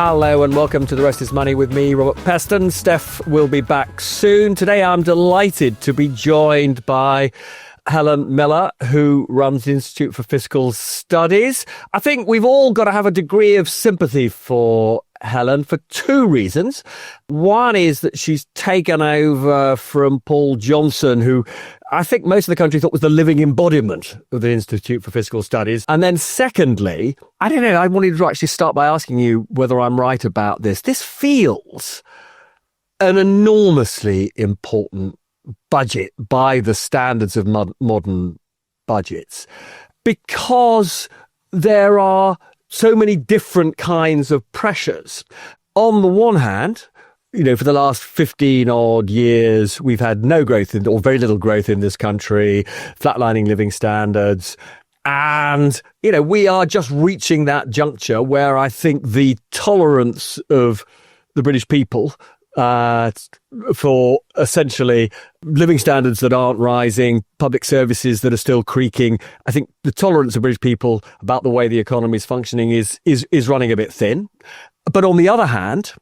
Hello and welcome to The Rest is Money with me, Robert Peston. Steph will be back soon. Today I'm delighted to be joined by Helen Miller, who runs the Institute for Fiscal Studies. I think we've all got to have a degree of sympathy for Helen for two reasons. One is that she's taken over from Paul Johnson, who I think most of the country thought was the living embodiment of the Institute for Fiscal Studies. And then secondly, I don't know, I wanted to actually start by asking you whether I'm right about this. This feels an enormously important budget by the standards of modern budgets, because there are so many different kinds of pressures. On the one hand, you know, for the last 15 odd years, we've had no growth or very little growth in this country, flatlining living standards. And, you know, we are just reaching that juncture where I think the tolerance of the British people for essentially living standards that aren't rising, public services that are still creaking. I think the tolerance of British people about the way the economy is functioning is running a bit thin. But on the other hand,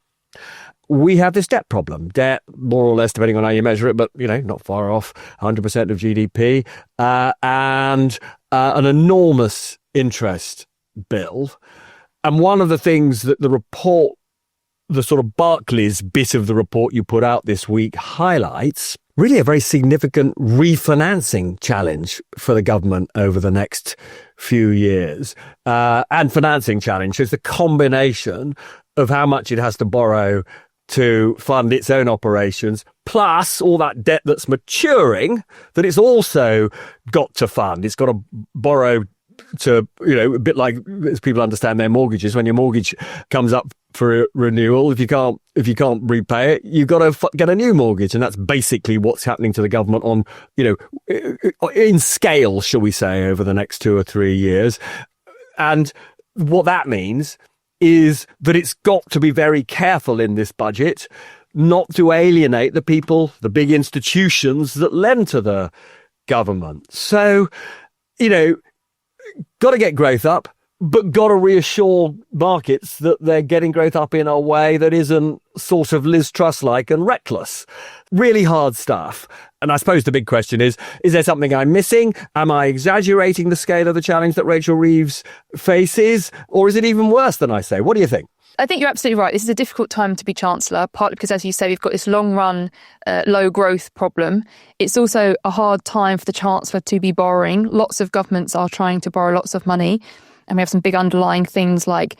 we have this debt problem. Debt, more or less, depending on how you measure it, but, you know, not far off 100% of GDP, and an enormous interest bill. And one of the things that the report, the sort of Barclays bit of the report you put out this week, highlights really a very significant refinancing challenge for the government over the next few years. And financing challenge is the combination of how much it has to borrow to fund its own operations, plus all that debt that's maturing that it's also got to fund. It's got to borrow to, you know, a bit like as people understand their mortgages. When your mortgage comes up for renewal, if you can't repay it, you've got to get a new mortgage, and that's basically what's happening to the government on, you know, in scale, shall we say, over the next 2 or 3 years. And what that means is that it's got to be very careful in this budget not to alienate the people, the big institutions that lend to the government. So, you know, got to get growth up, but got to reassure markets that they're getting growth up in a way that isn't sort of Liz Truss-like and reckless. Really hard stuff. And I suppose the big question is there something I'm missing? Am I exaggerating the scale of the challenge that Rachel Reeves faces? Or is it even worse than I say? What do you think? I think you're absolutely right. This is a difficult time to be Chancellor, partly because, as you say, we've got this long-run low growth problem. It's also a hard time for the Chancellor to be borrowing. Lots of governments are trying to borrow lots of money. And we have some big underlying things like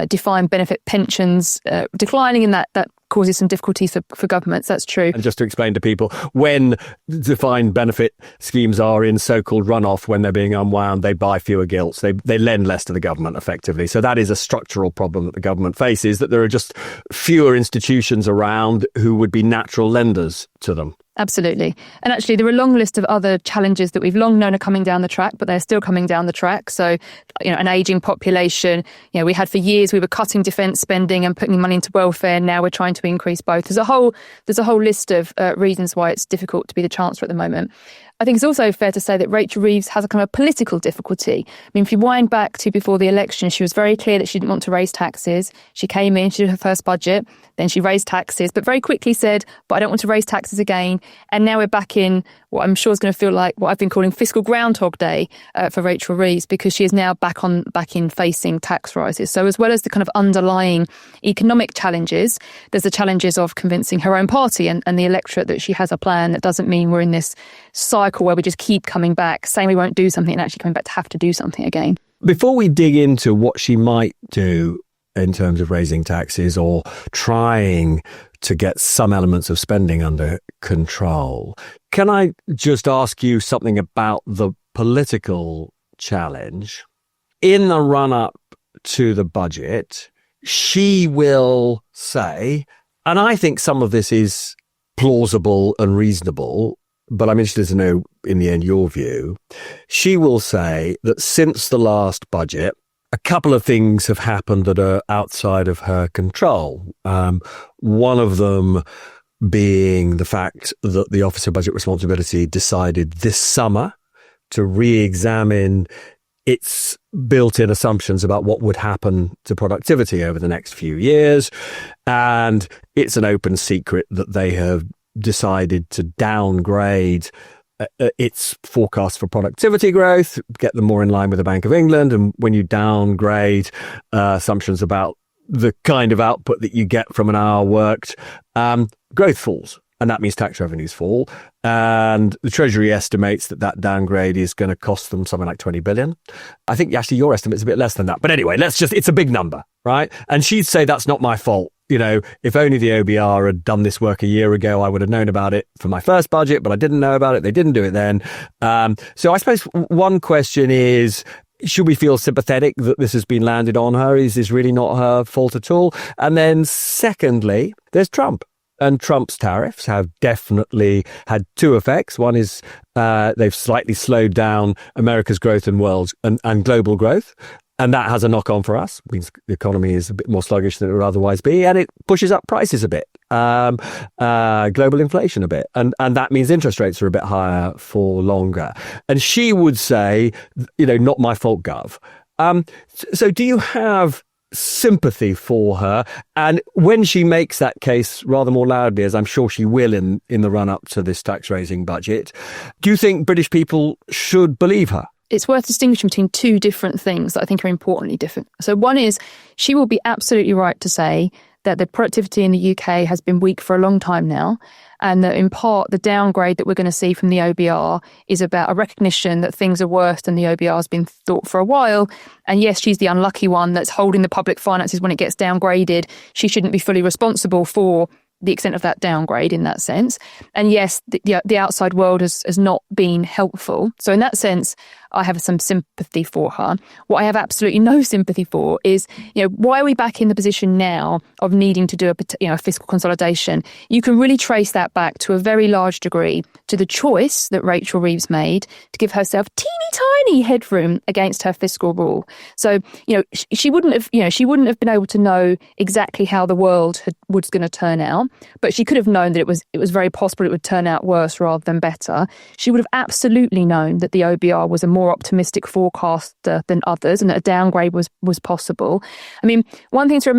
defined benefit pensions declining, and that causes some difficulties for governments. That's true. And just to explain to people, when defined benefit schemes are in so-called runoff, when they're being unwound, they buy fewer gilts. They lend less to the government, effectively. So that is a structural problem that the government faces, that there are just fewer institutions around who would be natural lenders to them. Absolutely. And actually, there are a long list of other challenges that we've long known are coming down the track, but they're still coming down the track. So, you know, an ageing population, you know, we had for years, we were cutting defence spending and putting money into welfare. Now we're trying to increase both. There's a whole list of reasons why it's difficult to be the Chancellor at the moment. I think it's also fair to say that Rachel Reeves has a kind of political difficulty. I mean, if you wind back to before the election, she was very clear that she didn't want to raise taxes. She came in, she did her first budget, then she raised taxes, but very quickly said, but I don't want to raise taxes again. And now we're back in what I'm sure is going to feel like what I've been calling fiscal Groundhog Day for Rachel Reeves, because she is now back in facing tax rises. So as well as the kind of underlying economic challenges, there's the challenges of convincing her own party and the electorate that she has a plan that doesn't mean we're in this cycle where we just keep coming back, saying we won't do something and actually coming back to have to do something again. Before we dig into what she might do in terms of raising taxes or trying to get some elements of spending under control, can I just ask you something about the political challenge? In the run-up to the budget, she will say, and I think some of this is plausible and reasonable, but I'm interested to know, in the end, your view. She will say that since the last budget, a couple of things have happened that are outside of her control. One of them being the fact that the Office of Budget Responsibility decided this summer to re-examine it's built in assumptions about what would happen to productivity over the next few years. And it's an open secret that they have decided to downgrade its forecast for productivity growth, get them more in line with the Bank of England. And when you downgrade assumptions about the kind of output that you get from an hour worked, growth falls. And that means tax revenues fall. And the Treasury estimates that downgrade is going to cost them something like 20 billion. I think actually your estimate's a bit less than that. But anyway, it's a big number, right? And she'd say that's not my fault. If only the OBR had done this work a year ago, I would have known about it for my first budget, but I didn't know about it. They didn't do it then. So I suppose one question is, should we feel sympathetic that this has been landed on her? Is this really not her fault at all? And then secondly, there's Trump. And Trump's tariffs have definitely had two effects. One is they've slightly slowed down America's growth and global growth. And that has a knock-on for us. It means the economy is a bit more sluggish than it would otherwise be. And it pushes up prices a bit, global inflation a bit. And that means interest rates are a bit higher for longer. And she would say, not my fault, Gov. So do you have sympathy for her? And when she makes that case rather more loudly, as I'm sure she will in the run-up to this tax-raising budget, do you think British people should believe her? It's worth distinguishing between two different things that I think are importantly different. So one is, she will be absolutely right to say that the productivity in the UK has been weak for a long time now, and that in part the downgrade that we're going to see from the OBR is about a recognition that things are worse than the OBR has been thought for a while. And yes, she's the unlucky one that's holding the public finances when it gets downgraded. She shouldn't be fully responsible for the extent of that downgrade in that sense. And yes, the outside world has not been helpful. So in that sense, I have some sympathy for her. What I have absolutely no sympathy for is, why are we back in the position now of needing to do a fiscal consolidation? You can really trace that back to a very large degree to the choice that Rachel Reeves made to give herself teeny tiny headroom against her fiscal rule. So, she wouldn't have been able to know exactly how the world was going to turn out, but she could have known that it was very possible it would turn out worse rather than better. She would have absolutely known that the OBR was a more optimistic forecaster than others, and that a downgrade was possible. I mean, one thing to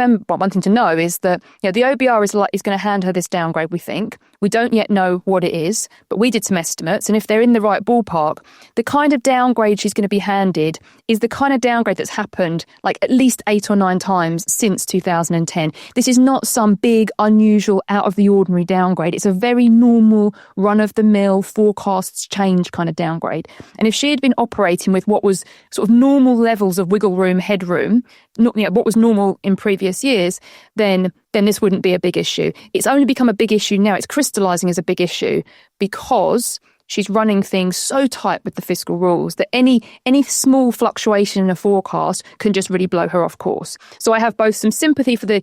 know is that the OBR is going to hand her this downgrade. We think we don't yet know what it is, but we did some estimates, and if they're in the right ballpark, the kind of downgrade she's going to be handed is the kind of downgrade that's happened like at least 8 or 9 times since 2010. This is not some big, unusual, out of the ordinary downgrade. It's a very normal, run-of-the-mill, forecasts change kind of downgrade. And if she had been operating with what was sort of normal levels of wiggle room, headroom, what was normal in previous years, then this wouldn't be a big issue. It's only become a big issue now. It's crystallising as a big issue because she's running things so tight with the fiscal rules that any small fluctuation in a forecast can just really blow her off course. So I have both some sympathy for the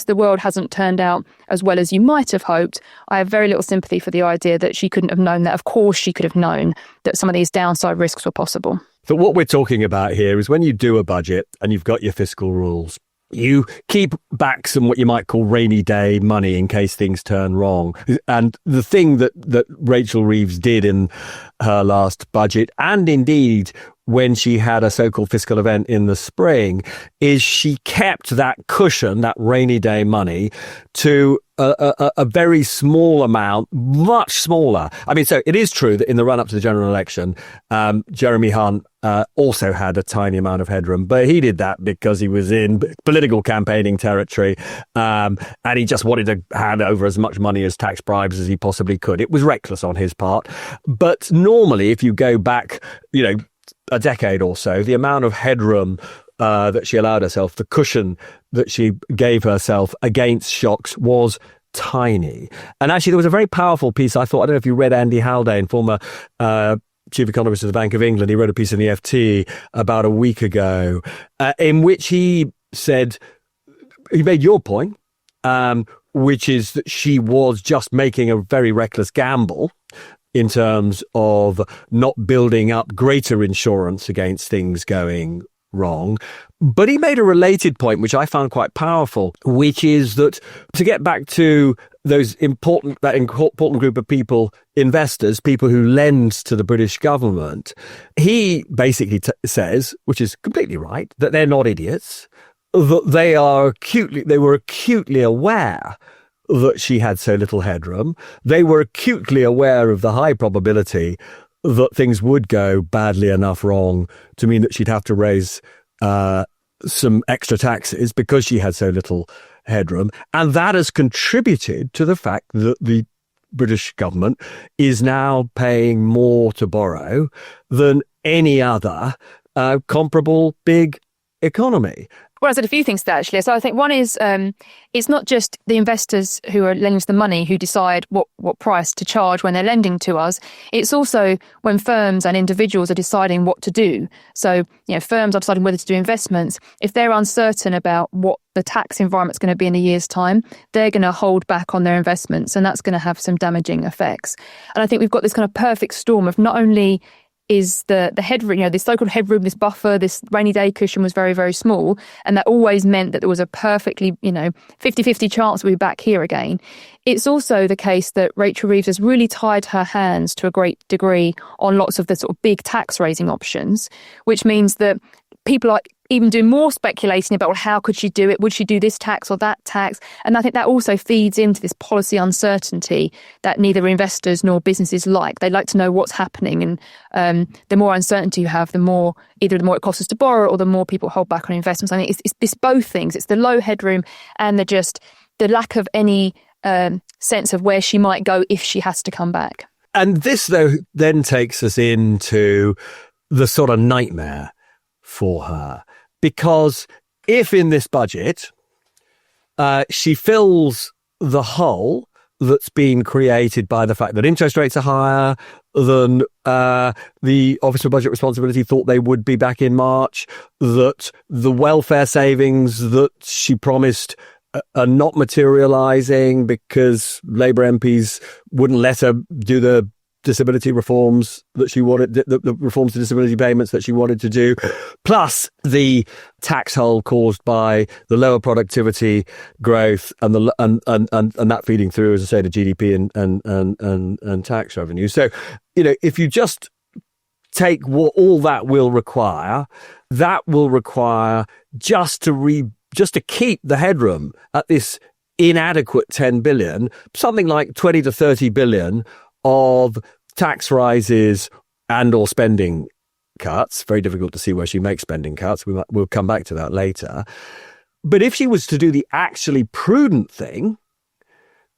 world hasn't turned out as well as you might have hoped. I have very little sympathy for the idea that she couldn't have known that. Of course she could have known that some of these downside risks were possible. So what we're talking about here is when you do a budget and you've got your fiscal rules, you keep back some what you might call rainy day money in case things turn wrong. And the thing that Rachel Reeves did in her last budget, and indeed when she had a so-called fiscal event in the spring, is she kept that cushion, that rainy day money, to a very small amount, much smaller. I mean, so it is true that in the run-up to the general election, Jeremy Hunt also had a tiny amount of headroom, but he did that because he was in political campaigning territory, and he just wanted to hand over as much money as tax bribes as he possibly could. It was reckless on his part. But normally, if you go back, a decade or so, the amount of headroom that she allowed herself, the cushion that she gave herself against shocks was tiny. And actually, there was a very powerful piece, I thought, I don't know if you read Andy Haldane, former chief economist of the Bank of England. He wrote a piece in the FT about a week ago in which he said, he made your point, which is that she was just making a very reckless gamble in terms of not building up greater insurance against things going wrong. But he made a related point, which I found quite powerful, which is that to get back to that important group of people, investors, people who lend to the British government, he basically says, which is completely right, that they're not idiots, that they were acutely aware that she had so little headroom. They were acutely aware of the high probability that things would go badly enough wrong to mean that she'd have to raise some extra taxes because she had so little headroom. And that has contributed to the fact that the British government is now paying more to borrow than any other comparable big economy. Well, I said a few things to that, actually. So I think one is it's not just the investors who are lending us the money who decide what price to charge when they're lending to us. It's also when firms and individuals are deciding what to do. So, firms are deciding whether to do investments. If they're uncertain about what the tax environment's going to be in a year's time, they're going to hold back on their investments, and that's going to have some damaging effects. And I think we've got this kind of perfect storm of not only is the headroom, this so-called headroom, this buffer, this rainy day cushion was very, very small. And that always meant that there was a perfectly, 50-50 chance we'll be back here again. It's also the case that Rachel Reeves has really tied her hands to a great degree on lots of the sort of big tax raising options, which means that people are even doing more speculating about, well, how could she do it? Would she do this tax or that tax? And I think that also feeds into this policy uncertainty that neither investors nor businesses like. They like to know what's happening. And the more uncertainty you have, the more it costs us to borrow or the more people hold back on investments. I think it's both things. It's the low headroom and the lack of any sense of where she might go if she has to come back. And this, though, then takes us into the sort of nightmare for her. Because if in this budget, she fills the hole that's been created by the fact that interest rates are higher than the Office for Budget Responsibility thought they would be back in March, that the welfare savings that she promised are not materialising because Labour MPs wouldn't let her do the disability reforms that she wanted, the reforms to disability payments that she wanted to do, plus the tax hole caused by the lower productivity growth and that feeding through, as I say, to GDP and tax revenue. So, if you just take what all that will require just to keep the headroom at this inadequate 10 billion, something like 20 to 30 billion of tax rises and or spending cuts. Very difficult to see where she makes spending cuts. We'll come back to that later. But if she was to do the actually prudent thing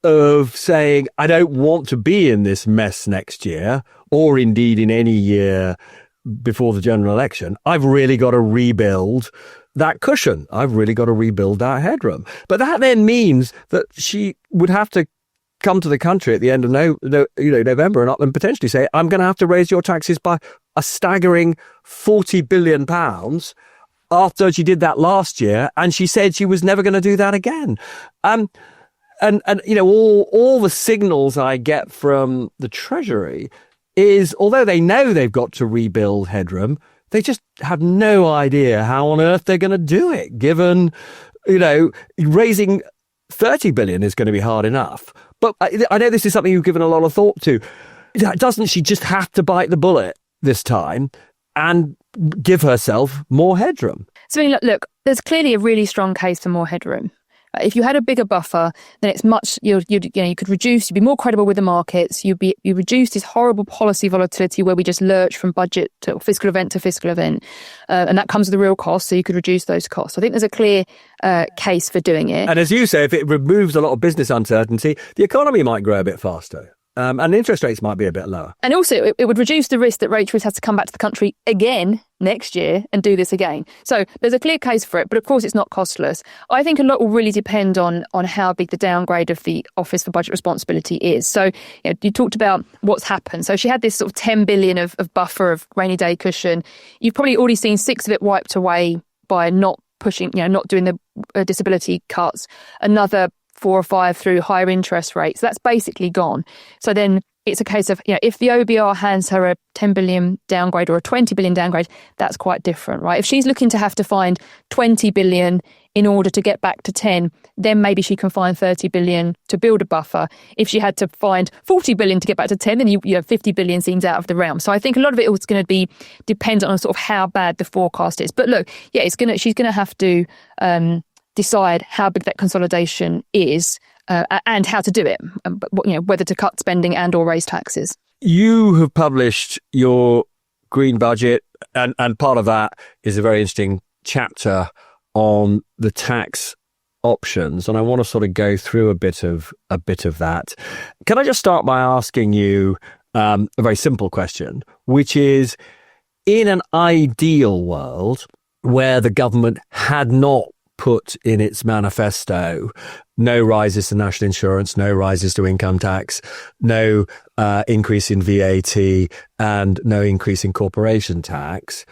of saying, I don't want to be in this mess next year, or indeed in any year before the general election, I've really got to rebuild that cushion. I've really got to rebuild that headroom. But that then means that she would have to come to the country at the end of November and potentially say, I'm going to have to raise your taxes by a staggering £40 billion after she did that last year. And she said she was never going to do that again. And all the signals I get from the Treasury is, although they know they've got to rebuild headroom, they just have no idea how on earth they're going to do it, given, raising 30 billion is going to be hard enough. But I know this is something you've given a lot of thought to. Doesn't she just have to bite the bullet this time and give herself more headroom? So, look, there's clearly a really strong case for more headroom. If you had a bigger buffer, then it's much, you could reduce, you'd be more credible with the markets, you reduce this horrible policy volatility where we just lurch from budget to fiscal event to fiscal event. And that comes with a real cost, so you could reduce those costs. I think there's a clear case for doing it. And as you say, if it removes a lot of business uncertainty, the economy might grow a bit faster. And interest rates might be a bit lower. And also, it would reduce the risk that Rachel Reeves has to come back to the country again next year and do this again. So there's a clear case for it, but of course it's not costless. I think a lot will really depend on how big the downgrade of the Office for Budget Responsibility is. So you talked about what's happened. So she had this sort of 10 billion of buffer of rainy day cushion. You've probably already seen 6 of it wiped away by not pushing, not doing the disability cuts. Another 4 or 5 through higher interest rates. That's basically gone. So then it's a case of, if the OBR hands her a 10 billion downgrade or a 20 billion downgrade, that's quite different, right? If she's looking to have to find 20 billion in order to get back to 10, then maybe she can find 30 billion to build a buffer. If she had to find 40 billion to get back to 10, then you know 50 billion seems out of the realm. So I think a lot of it is going to be dependent on sort of how bad the forecast is. But look, yeah, she's going to have to decide how big that consolidation is and how to do it, whether to cut spending and or raise taxes. You have published your green budget, and part of that is a very interesting chapter on the tax options, and I want to sort of go through a bit of that. Can I just start by asking you a very simple question, which is, in an ideal world where the government had not put in its manifesto no rises to national insurance, no rises to income tax, no increase in VAT, and no increase in corporation tax,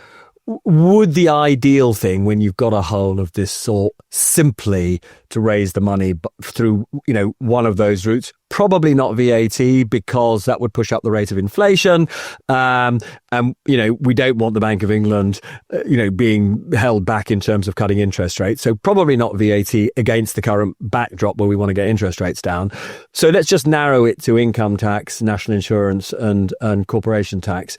would the ideal thing, when you've got a hole of this sort, simply to raise the money through, one of those routes? Probably not VAT, because that would push up the rate of inflation. And, we don't want the Bank of England, being held back in terms of cutting interest rates. So probably not VAT against the current backdrop where we want to get interest rates down. So let's just narrow it to income tax, national insurance and corporation tax.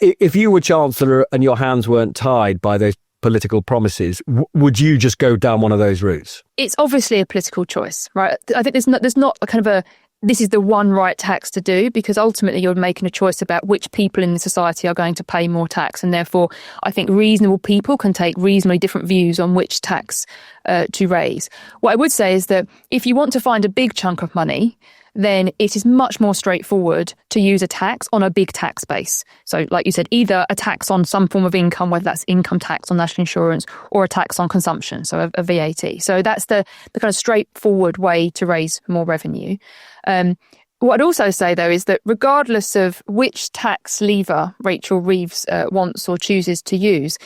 If you were Chancellor and your hands weren't tied by those political promises, would you just go down one of those routes? It's obviously a political choice, right? I think there's not a kind of this is the one right tax to do, because ultimately you're making a choice about which people in the society are going to pay more tax. And therefore, I think reasonable people can take reasonably different views on which tax to raise. What I would say is that if you want to find a big chunk of money, then it is much more straightforward to use a tax on a big tax base. So like you said, either a tax on some form of income, whether that's income tax on national insurance, or a tax on consumption, so a VAT. So that's the kind of straightforward way to raise more revenue. What I'd also say, though, is that regardless of which tax lever Rachel Reeves wants or chooses to use,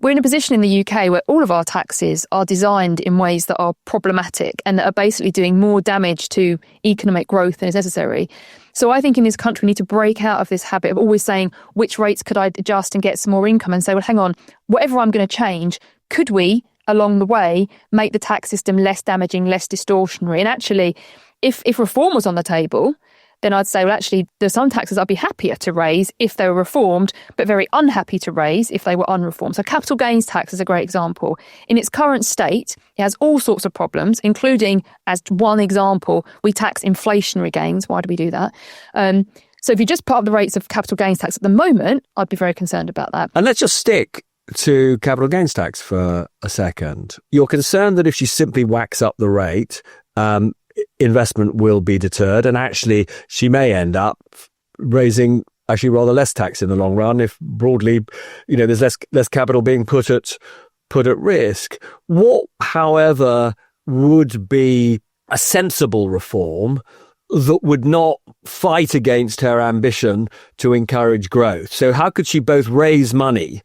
we're in a position in the UK where all of our taxes are designed in ways that are problematic and that are basically doing more damage to economic growth than is necessary. So I think in this country we need to break out of this habit of always saying, which rates could I adjust and get some more income, and say, well, hang on, whatever I'm going to change, could we, along the way, make the tax system less damaging, less distortionary? And actually, if reform was on the table, then I'd say, well, actually, there's some taxes I'd be happier to raise if they were reformed, but very unhappy to raise if they were unreformed. So capital gains tax is a great example. In its current state, it has all sorts of problems, including, as one example, we tax inflationary gains. Why do we do that? So if you just put up the rates of capital gains tax at the moment, I'd be very concerned about that. And let's just stick to capital gains tax for a second. You're concerned that if she simply whacks up the rate, investment will be deterred, and actually she may end up raising actually rather less tax in the long run if broadly, there's less capital being put at risk. What, however, would be a sensible reform that would not fight against her ambition to encourage growth? So how could she both raise money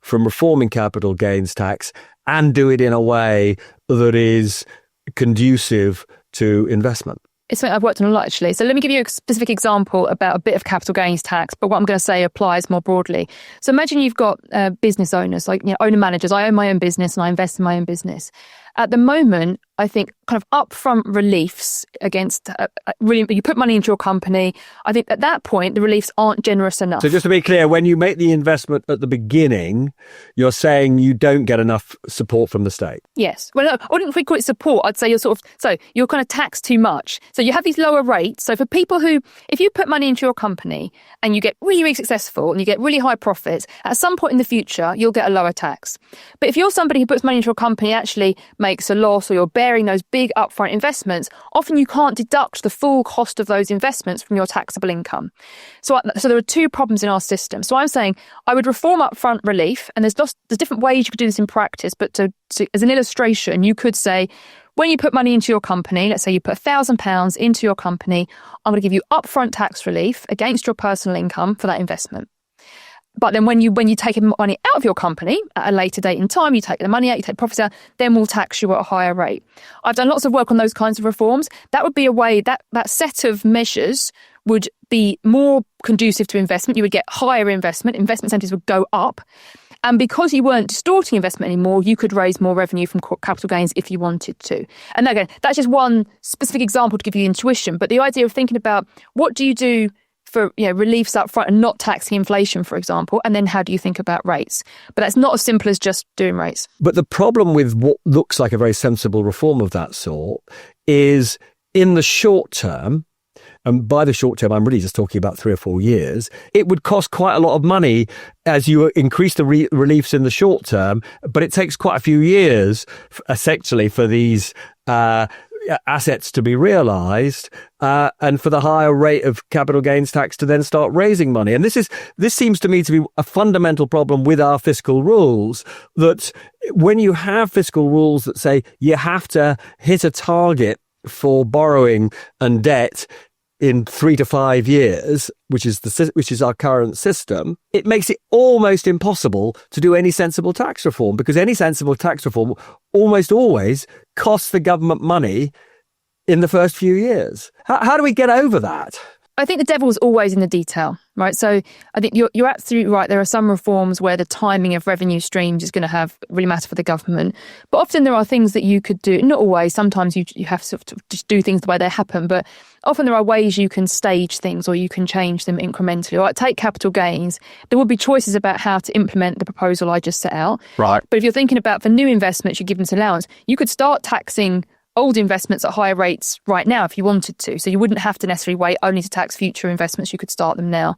from reforming capital gains tax and do it in a way that is conducive to investment? It's something I've worked on a lot, actually. So let me give you a specific example about a bit of capital gains tax, but what I'm going to say applies more broadly. So imagine you've got business owners, like owner managers. I own my own business and I invest in my own business. At the moment, I think kind of upfront reliefs against really, you put money into your company. I think at that point, the reliefs aren't generous enough. So just to be clear, when you make the investment at the beginning, you're saying you don't get enough support from the state? Yes. Well, no, I wouldn't call it support. I'd say you're kind of taxed too much. So you have these lower rates. So for people who, if you put money into your company and you get really, really successful and you get really high profits, at some point in the future, you'll get a lower tax. But if you're somebody who puts money into your company actually makes a loss, or you're bearing those big upfront investments, often you can't deduct the full cost of those investments from your taxable income. So there are two problems in our system. So I'm saying I would reform upfront relief, and there's different ways you could do this in practice, but as an illustration, you could say, when you put money into your company, let's say you put £1,000 into your company, I'm going to give you upfront tax relief against your personal income for that investment. But then when you take money out of your company at a later date in time, you take the money out, you take profits out, then we'll tax you at a higher rate. I've done lots of work on those kinds of reforms. That would be a way that set of measures would be more conducive to investment. You would get higher investment incentives would go up. And because you weren't distorting investment anymore, you could raise more revenue from capital gains if you wanted to. And again, that's just one specific example to give you intuition. But the idea of thinking about what do you do for reliefs up front and not taxing inflation, for example, and then how do you think about rates? But that's not as simple as just doing rates. But the problem with what looks like a very sensible reform of that sort is in the short term, and by the short term, I'm really just talking about 3 or 4 years, it would cost quite a lot of money as you increase the reliefs in the short term, but it takes quite a few years, essentially, for these assets to be realised and for the higher rate of capital gains tax to then start raising money. And this seems to me to be a fundamental problem with our fiscal rules, that when you have fiscal rules that say you have to hit a target for borrowing and debt in 3 to 5 years, which is our current system, it makes it almost impossible to do any sensible tax reform, because any sensible tax reform almost always costs the government money in the first few years. How do we get over that? I think the devil's always in the detail, right? So I think you're absolutely right. There are some reforms where the timing of revenue streams is going to really matter for the government. But often there are things that you could do. Not always. Sometimes you have to sort of just do things the way they happen. But often there are ways you can stage things or you can change them incrementally. Like take capital gains. There will be choices about how to implement the proposal I just set out. Right. But if you're thinking about for new investments, you give them an allowance, you could start taxing old investments at higher rates right now if you wanted to. So you wouldn't have to necessarily wait only to tax future investments. You could start them now.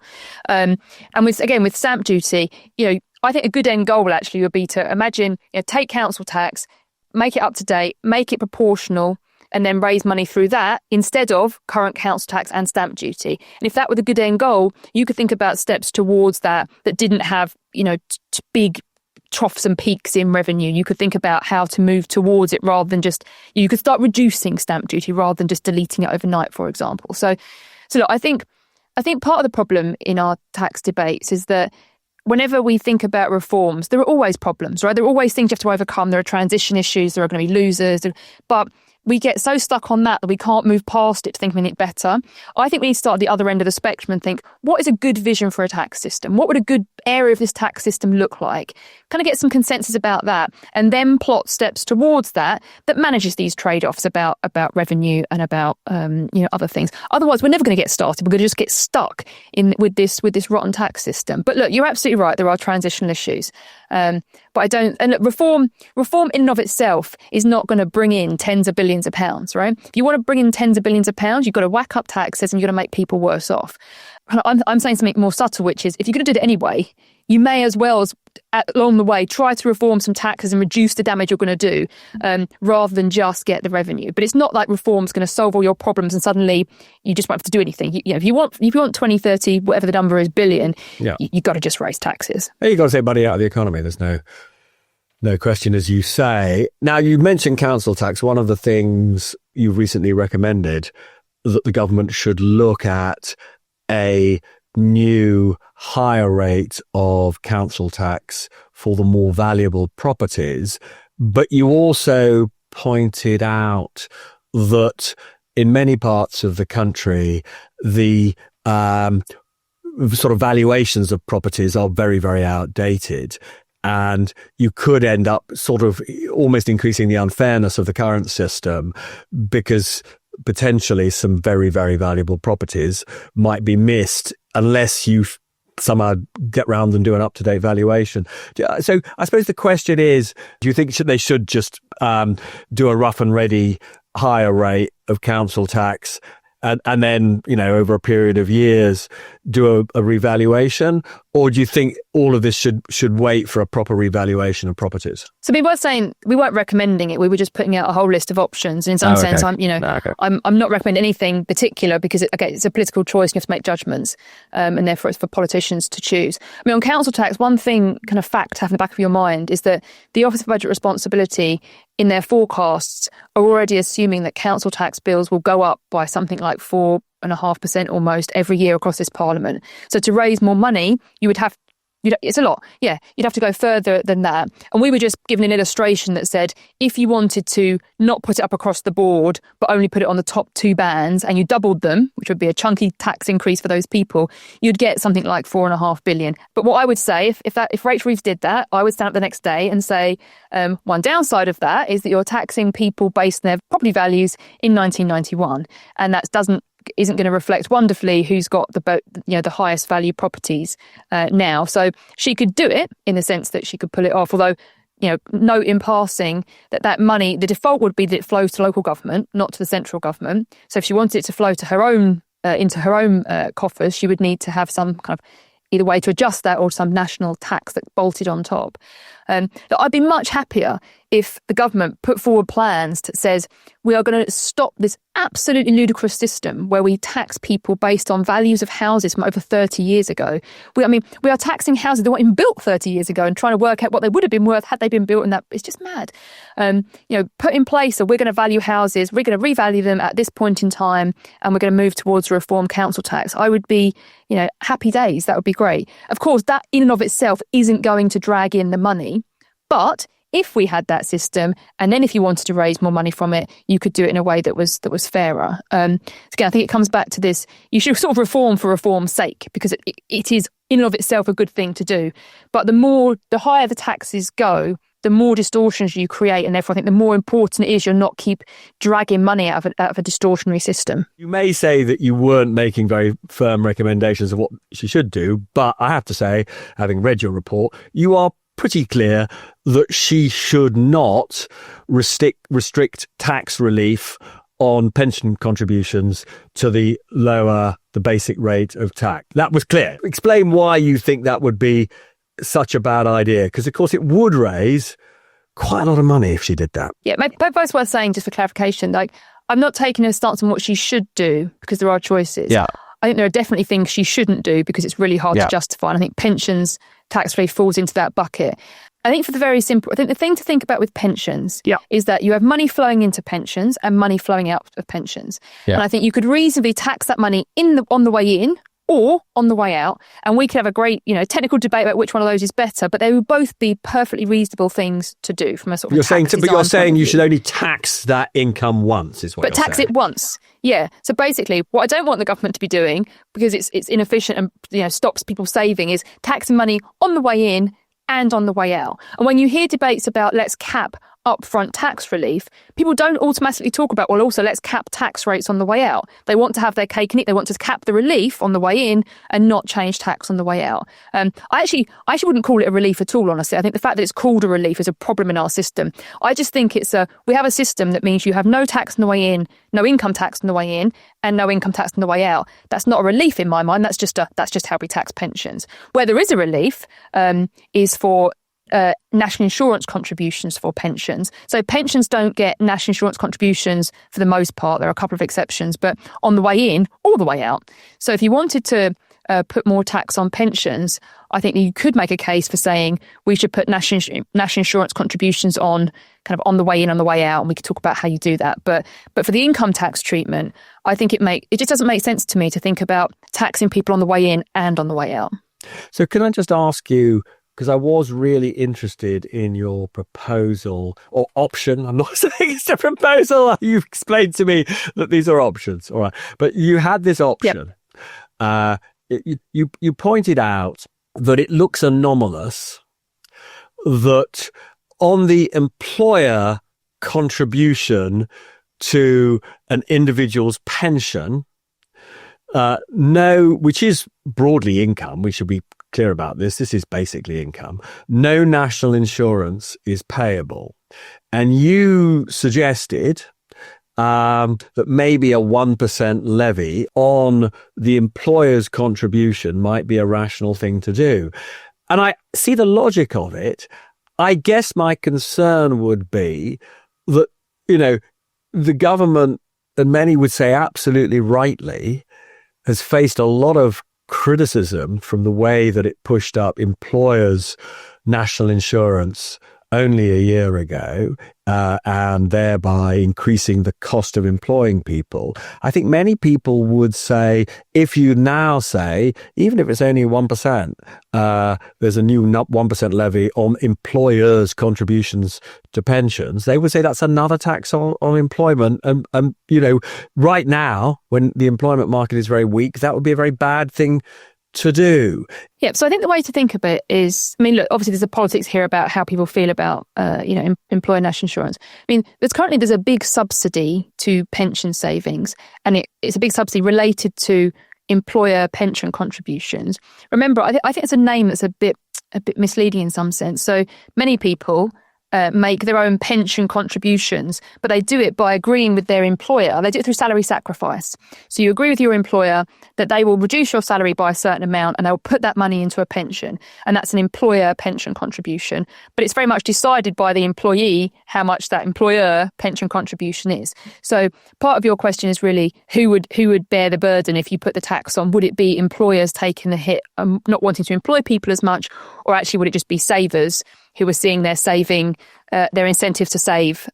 And with stamp duty, I think a good end goal actually would be to imagine, take council tax, make it up to date, make it proportional, and then raise money through that instead of current council tax and stamp duty. And if that were the good end goal, you could think about steps towards that didn't have, big troughs and peaks in revenue. You could think about how to move towards it rather than just, you could start reducing stamp duty rather than just deleting it overnight, for example. So look, I think part of the problem in our tax debates is that whenever we think about reforms, there are always problems, right? There are always things you have to overcome. There are transition issues. There are going to be losers. But we get so stuck on that we can't move past it to think of it better. I think we need to start at the other end of the spectrum and think, what is a good vision for a tax system? What would a good area of this tax system look like? Kind of get some consensus about that and then plot steps towards that manages these trade-offs about revenue and about other things. Otherwise, we're never going to get started. We're going to just get stuck with this rotten tax system. But look, you're absolutely right. There are transitional issues. But I don't, and look, reform in and of itself is not going to bring in tens of billions of pounds, right? If you want to bring in tens of billions of pounds, you've got to whack up taxes and you've got to make people worse off. I'm saying something more subtle, which is if you're going to do it anyway, you may as well as along the way try to reform some taxes and reduce the damage you're going to do rather than just get the revenue. But it's not like reform's going to solve all your problems and suddenly you just won't have to do anything. If you want 20, 30, whatever the number is, billion, you've got to just raise taxes. You've got to take money out of the economy. There's no question, as you say. Now, you mentioned council tax. One of the things you've recently recommended that the government should look at a new higher rate of council tax for the more valuable properties. But you also pointed out that in many parts of the country, the sort of valuations of properties are very, very outdated. And you could end up sort of almost increasing the unfairness of the current system because potentially some very, very valuable properties might be missed unless you somehow get round and do an up-to-date valuation. So I suppose the question is, do you think they should just do a rough and ready higher rate of council tax and then, over a period of years, do a revaluation? Or do you think all of this should wait for a proper revaluation of properties? So we were saying we weren't recommending it. We were just putting out a whole list of options. And in some sense, I'm not recommending anything particular because it's a political choice and you have to make judgments. And therefore it's for politicians to choose. I mean, on council tax, one thing kind of fact to have in the back of your mind is that the Office for Budget Responsibility in their forecasts are already assuming that council tax bills will go up by something like 4.5% almost every year across this parliament. So to raise more money, you would have It's a lot. Yeah, you'd have to go further than that. And we were just given an illustration that said, if you wanted to not put it up across the board, but only put it on the top 2 bands, and you doubled them, which would be a chunky tax increase for those people, you'd get something like 4.5 billion. But what I would say, if Rachel Reeves did that, I would stand up the next day and say, one downside of that is that you're taxing people based on their property values in 1991, and that isn't going to reflect wonderfully who's got the highest value properties now. So she could do it in the sense that she could pull it off. Although, note in passing that money, the default would be that it flows to local government, not to the central government. So if she wanted it to flow to her own into her own coffers, she would need to have some kind of either way to adjust that or some national tax that bolted on top. I'd be much happier if the government put forward plans that says we are going to stop this absolutely ludicrous system where we tax people based on values of houses from over 30 years ago. We are taxing houses that weren't even built 30 years ago and trying to work out what they would have been worth had they been built, and that it's just mad. Put in place that we're going to value houses, we're going to revalue them at this point in time, and we're going to move towards a reformed council tax. I would be, happy days. That would be great. Of course, that in and of itself isn't going to drag in the money, but if we had that system, and then if you wanted to raise more money from it, you could do it in a way that was fairer. Again, I think it comes back to this: you should sort of reform for reform's sake, because it is in and of itself a good thing to do. But the higher the taxes go, the more distortions you create, and therefore I think the more important it is you're not keep dragging money out of a distortionary system. You may say that you weren't making very firm recommendations of what she should do, but I have to say, having read your report, you are pretty clear that she should not restrict tax relief on pension contributions to the basic rate of tax. That was clear. Explain why you think that would be such a bad idea, because of course it would raise quite a lot of money if she did that. Yeah, both worth saying, just for clarification, I'm not taking a stance on what she should do, because there are choices. Yeah. I think there are definitely things she shouldn't do because it's really hard to justify. And I think pensions tax relief falls into that bucket. I think the thing to think about with pensions is that you have money flowing into pensions and money flowing out of pensions. Yeah. And I think you could reasonably tax that money on the way in or on the way out. And we could have a great, technical debate about which one of those is better, but they would both be perfectly reasonable things to do from a sort of You're saying you should only tax that income once, is what you're saying. But tax it once. Yeah. So basically, what I don't want the government to be doing, because it's inefficient and stops people saving, is taxing money on the way in and on the way out. And when you hear debates about let's cap upfront tax relief, people don't automatically talk about, well, also let's cap tax rates on the way out. They want to have their cake and eat. They want to cap the relief on the way in and not change tax on the way out. I actually wouldn't call it a relief at all, honestly. I think the fact that it's called a relief is a problem in our system. I just think we have a system that means you have no tax on the way in, no income tax on the way in, and no income tax on the way out. That's not a relief in my mind. That's just how we tax pensions. Where there is a relief is for national insurance contributions for pensions. So pensions don't get national insurance contributions for the most part. There are a couple of exceptions, but on the way in or the way out. So if you wanted to put more tax on pensions, I think you could make a case for saying we should put national insurance contributions on kind of on the way in, on the way out, and we could talk about how you do that. But for the income tax treatment, I think it just doesn't make sense to me to think about taxing people on the way in and on the way out. So can I just ask you, because I was really interested in your proposal or option. I'm not saying it's a proposal. You've explained to me that these are options. All right. But you had this option. Yep. You pointed out that it looks anomalous that on the employer contribution to an individual's pension, which is broadly income, we should be clear about this. This is basically income. No national insurance is payable. And you suggested that maybe a 1% levy on the employer's contribution might be a rational thing to do. And I see the logic of it. I guess my concern would be that, the government, and many would say absolutely rightly, has faced a lot of criticism from the way that it pushed up employers' national insurance only a year ago, and thereby increasing the cost of employing people, I think many people would say, if you now say, even if it's only 1%, there's a new 1% levy on employers' contributions to pensions, they would say that's another tax on employment. And right now, when the employment market is very weak, that would be a very bad thing to do. Yeah, so I think the way to think of it is, I mean, look, obviously there's a politics here about how people feel about, employer national insurance. I mean, there's a big subsidy to pension savings, and it's a big subsidy related to employer pension contributions. Remember, I think it's a name that's a bit misleading in some sense. So many people make their own pension contributions, but they do it by agreeing with their employer. They do it through salary sacrifice. So you agree with your employer that they will reduce your salary by a certain amount and they'll put that money into a pension. And that's an employer pension contribution. But it's very much decided by the employee how much that employer pension contribution is. So part of your question is really who would bear the burden if you put the tax on? Would it be employers taking the hit, not wanting to employ people as much, or actually would it just be savers who are seeing their their incentive to save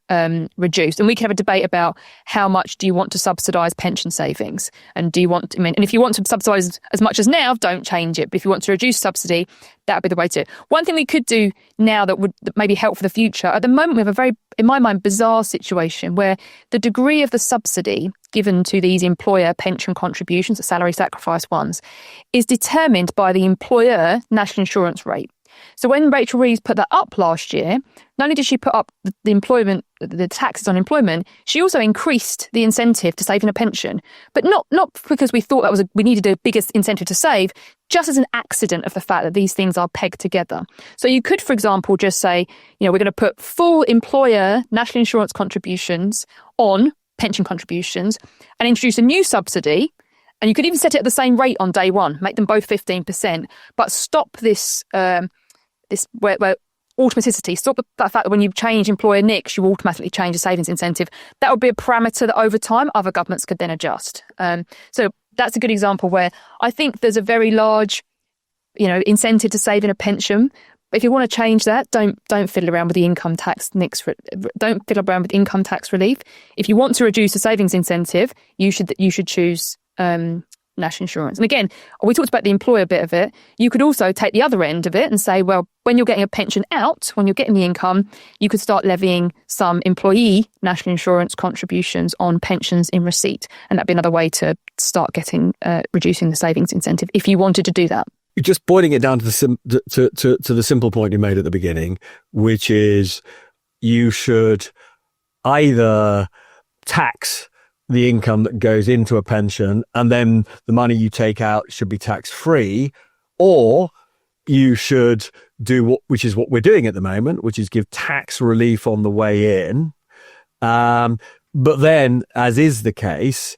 reduced? And we can have a debate about how much do you want to subsidise pension savings, and and if you want to subsidise as much as now, don't change it. But if you want to reduce subsidy, that would be the way to do it. One thing we could do now that would maybe help for the future, at the moment we have a very, in my mind, bizarre situation where the degree of the subsidy given to these employer pension contributions, the salary sacrifice ones, is determined by the employer national insurance rate. So when Rachel Reeves put that up last year, not only did she put up the taxes on employment, she also increased the incentive to save in a pension. But not because we thought we needed a bigger incentive to save, just as an accident of the fact that these things are pegged together. So you could, for example, just say, we're going to put full employer national insurance contributions on pension contributions and introduce a new subsidy. And you could even set it at the same rate on day one, make them both 15%, but stop this where automaticity, stop the fact that when you change employer NICs, you automatically change the savings incentive. That would be a parameter that over time other governments could then adjust. So that's a good example where I think there's a very large, incentive to save in a pension. But if you want to change that, don't fiddle around with the income tax NICs. Don't fiddle around with income tax relief. If you want to reduce the savings incentive, you should choose national insurance. And again, we talked about the employer bit of it. You could also take the other end of it and say, well, when you're getting a pension out, when you're getting the income, you could start levying some employee national insurance contributions on pensions in receipt. And that'd be another way to start reducing the savings incentive if you wanted to do that. Just boiling it down to the simple point you made at the beginning, which is you should either tax the income that goes into a pension and then the money you take out should be tax-free, or you should do which is what we're doing at the moment, which is give tax relief on the way in. But then, as is the case,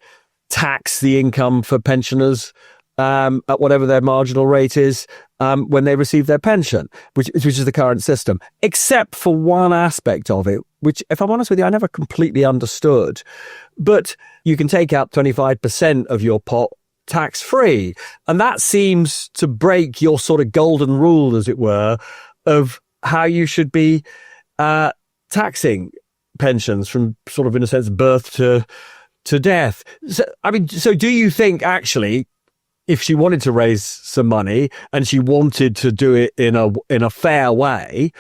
tax the income for pensioners at whatever their marginal rate is when they receive their pension, which is the current system, except for one aspect of it, which, if I'm honest with you, I never completely understood. But you can take out 25% of your pot tax-free. And that seems to break your sort of golden rule, as it were, of how you should be taxing pensions from sort of, in a sense, birth to death. So do you think, actually, if she wanted to raise some money and she wanted to do it in a fair way,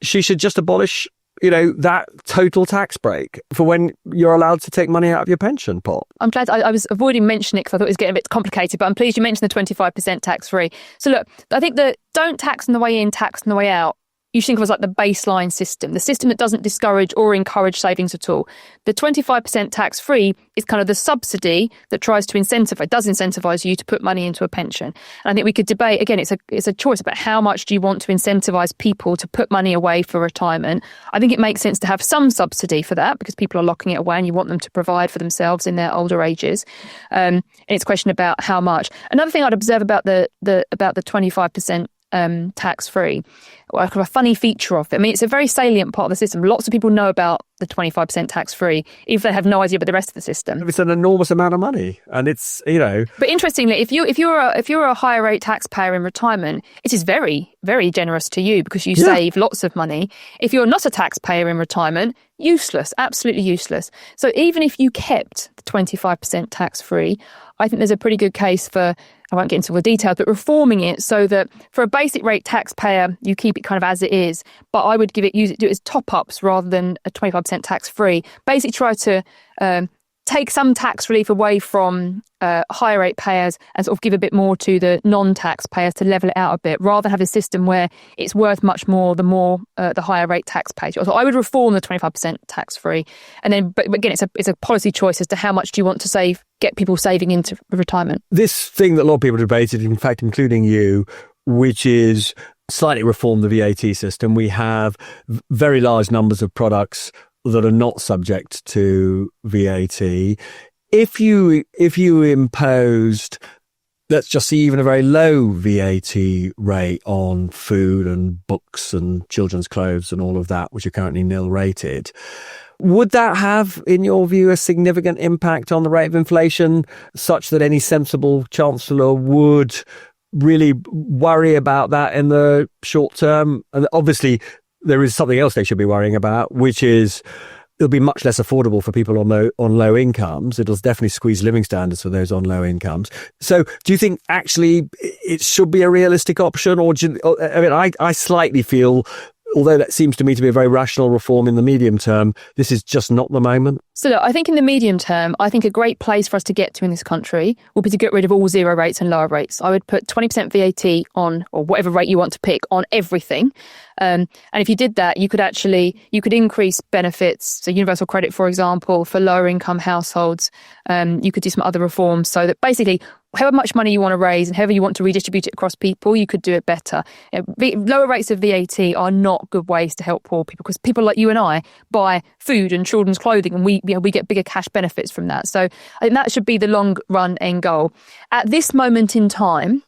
she should just abolish, that total tax break for when you're allowed to take money out of your pension pot? I'm glad I was avoiding mentioning it because I thought it was getting a bit complicated, but I'm pleased you mentioned the 25% tax-free. So look, I think that don't tax on the way in, tax on the way out. You should think of it as like the baseline system, the system that doesn't discourage or encourage savings at all. The 25% tax-free is kind of the subsidy that tries to incentivize you to put money into a pension. And I think we could debate, again, it's a choice about how much do you want to incentivize people to put money away for retirement. I think it makes sense to have some subsidy for that because people are locking it away and you want them to provide for themselves in their older ages. And it's a question about how much. Another thing I'd observe about the 25% tax-free, or kind of a funny feature of it. I mean, it's a very salient part of the system. Lots of people know about the 25% tax-free, even if they have no idea about the rest of the system. It's an enormous amount of money, and it's, you know. But interestingly, if you're a higher rate taxpayer in retirement, it is very, very generous to you because you save lots of money. If you're not a taxpayer in retirement, useless, absolutely useless. So even if you kept the 25% tax-free, I think there's a pretty good case for, I won't get into all the details, but reforming it so that for a basic rate taxpayer, you keep it kind of as it is. But I would do it as top-ups rather than a 25% tax-free. Basically try to take some tax relief away from higher rate payers and sort of give a bit more to the non-taxpayers to level it out a bit, rather than have a system where it's worth much more the higher rate tax pays. So I would reform the 25% tax-free. And then, but again, it's a policy choice as to how much do you want to save, get people saving into retirement. This thing that a lot of people debated, in fact, including you, which is slightly reform the VAT system. We have very large numbers of products that are not subject to VAT. If you imposed, let's just see, even a very low VAT rate on food and books and children's clothes and all of that, which are currently nil rated, would that have, in your view, a significant impact on the rate of inflation, such that any sensible chancellor would really worry about that in the short term? And obviously, there is something else they should be worrying about, which is it'll be much less affordable for people on low incomes. It'll definitely squeeze living standards for those on low incomes. So do you think actually it should be a realistic option? I slightly feel, although that seems to me to be a very rational reform in the medium term, this is just not the moment. So look, I think in the medium term, I think a great place for us to get to in this country will be to get rid of all zero rates and lower rates. I would put 20% VAT on, or whatever rate you want to pick, on everything. And if you did that, you could increase benefits. So universal credit, for example, for lower income households. You could do some other reforms so that basically however much money you want to raise and however you want to redistribute it across people, you could do it better. Lower rates of VAT are not good ways to help poor people, because people like you and I buy food and children's clothing, and we get bigger cash benefits from that. So I think that should be the long run end goal. At this moment in time,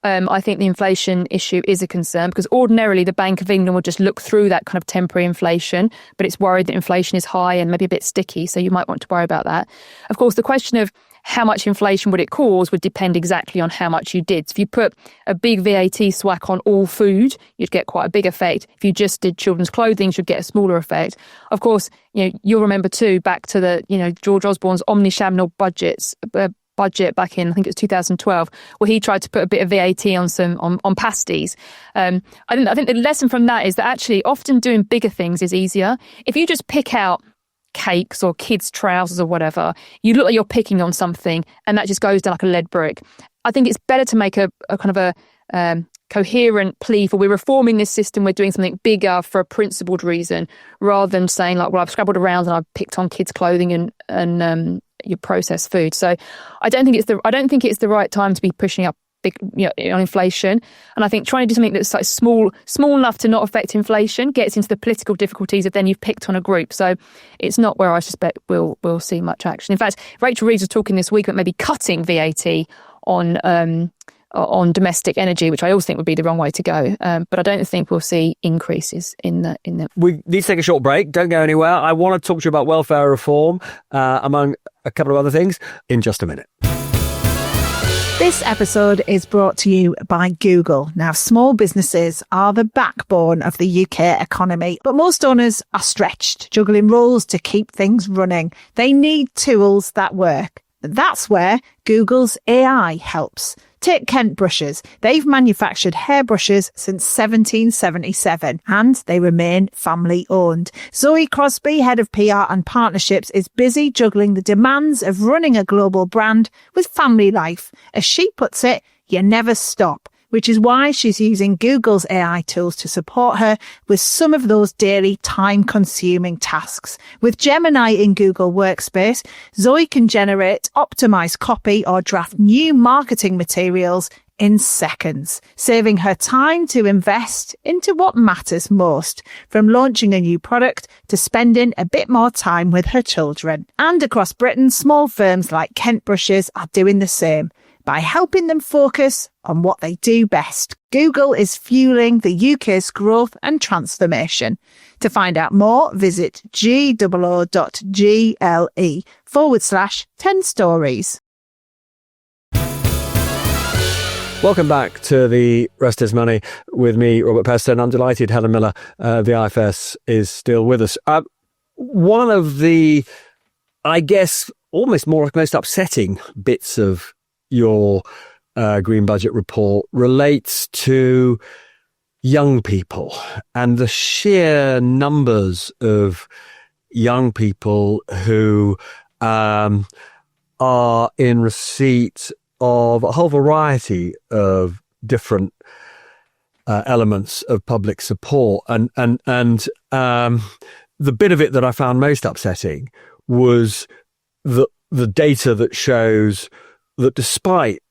I think the inflation issue is a concern, because ordinarily the Bank of England would just look through that kind of temporary inflation, but it's worried that inflation is high and maybe a bit sticky, so you might want to worry about that. Of course, the question of how much inflation would it cause would depend exactly on how much you did. So if you put a big VAT swack on all food, you'd get quite a big effect. If you just did children's clothing, you'd get a smaller effect. Of course, you'll remember too, back to the, George Osborne's omnichannel budget back in, I think it was 2012, where he tried to put a bit of VAT on pasties. I think the lesson from that is that actually often doing bigger things is easier. If you just pick out cakes or kids' trousers or whatever, you look like you're picking on something, and that just goes down like a lead brick. I think it's better to make a kind of a coherent plea for, we're reforming this system, we're doing something bigger for a principled reason, rather than saying like, well, I've scrabbled around and I've picked on kids' clothing and your processed food. So I don't think it's the right time to be pushing up big, on inflation. And I think trying to do something that's like small enough to not affect inflation gets into the political difficulties of then you've picked on a group. So it's not where I suspect we'll see much action. In fact, Rachel Reeves was talking this week about maybe cutting VAT on domestic energy, which I also think would be the wrong way to go. But I don't think we'll see increases in the. We need to take a short break. Don't go anywhere. I want to talk to you about welfare reform, among a couple of other things, in just a minute. This episode is brought to you by Google. Now, small businesses are the backbone of the UK economy, but most owners are stretched, juggling roles to keep things running. They need tools that work. That's where Google's AI helps. Take Kent Brushes. They've manufactured hairbrushes since 1777 and they remain family owned. Zoe Crosby, head of PR and partnerships, is busy juggling the demands of running a global brand with family life. As she puts it, you never stop, which is why she's using Google's AI tools to support her with some of those daily time-consuming tasks. With Gemini in Google Workspace, Zoe can generate optimized copy or draft new marketing materials in seconds, saving her time to invest into what matters most, from launching a new product to spending a bit more time with her children. And across Britain, small firms like Kent Brushes are doing the same. by helping them focus on what they do best. Google is fueling the UK's growth and transformation. To find out more, visit goo.gle/10 stories. Welcome back to The Rest is Money with me, Robert Peston. I'm delighted Helen Miller, the IFS, is still with us. One of the, I guess, almost most upsetting bits of your Green Budget report relates to young people and the sheer numbers of young people who are in receipt of a whole variety of different elements of public support. And the bit of it that I found most upsetting was the data that shows that despite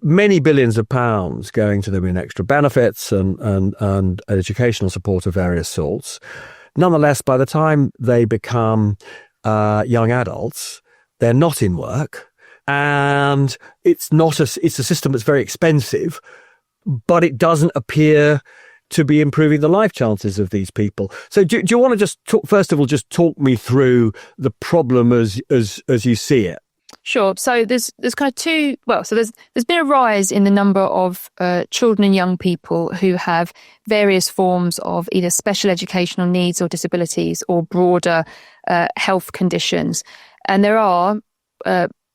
many billions of pounds going to them in extra benefits and educational support of various sorts, nonetheless, by the time they become young adults, they're not in work. And it's a system that's very expensive, but it doesn't appear to be improving the life chances of these people. So do you want to just first of all, just talk me through the problem as you see it? Sure. So there's kind of there's been a rise in the number of children and young people who have various forms of either special educational needs or disabilities or broader health conditions. And there are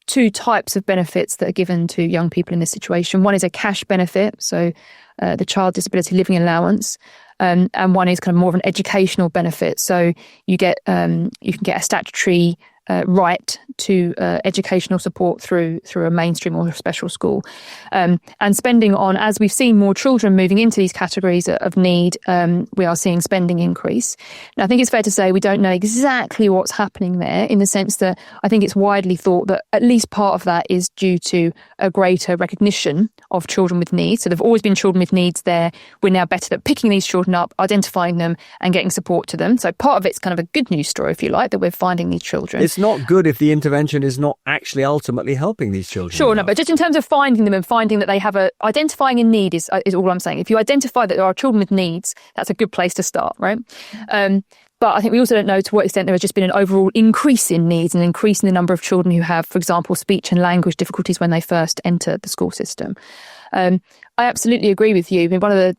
two types of benefits that are given to young people in this situation. One is a cash benefit, so the Child Disability Living Allowance, and one is kind of more of an educational benefit. So you can get a statutory right to educational support through a mainstream or a special school. And spending on, as we've seen more children moving into these categories of need, we are seeing spending increase. Now, I think it's fair to say we don't know exactly what's happening there, in the sense that I think it's widely thought that at least part of that is due to a greater recognition of children with needs. So there have always been children with needs there. We're now better at picking these children up, identifying them and getting support to them. So part of it's kind of a good news story, if you like, that we're finding these children. It's not good if the intervention is not actually ultimately helping these children. Sure, no, but just in terms of finding them and finding that they have identifying a need is all I'm saying. If you identify that there are children with needs, that's a good place to start, right? But I think we also don't know to what extent there has just been an overall increase in needs and increase in the number of children who have, for example, speech and language difficulties when they first enter the school system. I absolutely agree with you. I mean, one of the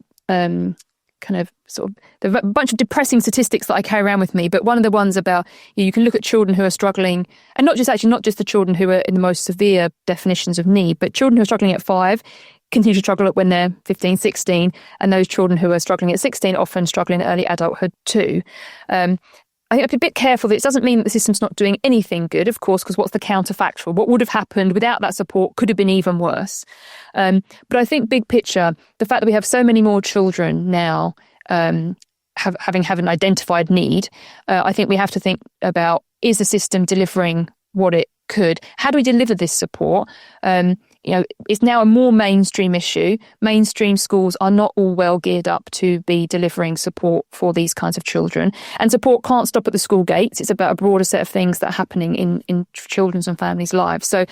the bunch of depressing statistics that I carry around with me, but one of the ones about you can look at children who are struggling, and not just the children who are in the most severe definitions of need, but children who are struggling at 5 continue to struggle when they're 15, 16, and those children who are struggling at 16 often struggle in early adulthood too. I think I'd be a bit careful that it doesn't mean that the system's not doing anything good, of course, because what's the counterfactual? What would have happened without that support could have been even worse. But I think big picture, the fact that we have so many more children now having an identified need, I think we have to think about, is the system delivering what it could? How do we deliver this support? It's now a more mainstream issue. Mainstream schools are not all well geared up to be delivering support for these kinds of children. And support can't stop at the school gates. It's about a broader set of things that are happening in children's and families' lives. So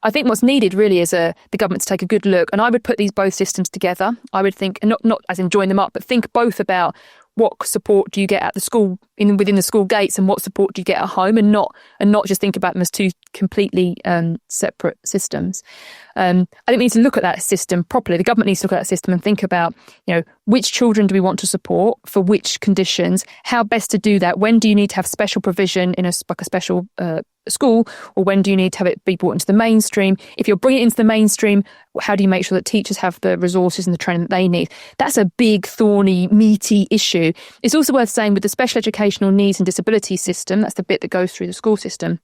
I think what's needed really is the government to take a good look. And I would put these both systems together. I would think, and not as in join them up, but think both about what support do you get at the school within the school gates, and what support do you get at home, and not just think about them as two completely separate systems. I think we need to look at that system properly. The government needs to look at that system and think about, which children do we want to support for which conditions, how best to do that, when do you need to have special provision in a special school, or when do you need to have it be brought into the mainstream? If you're bringing it into the mainstream, how do you make sure that teachers have the resources and the training that they need? That's a big, thorny, meaty issue. It's also worth saying with the special educational needs and disability system, that's the bit that goes through the school system,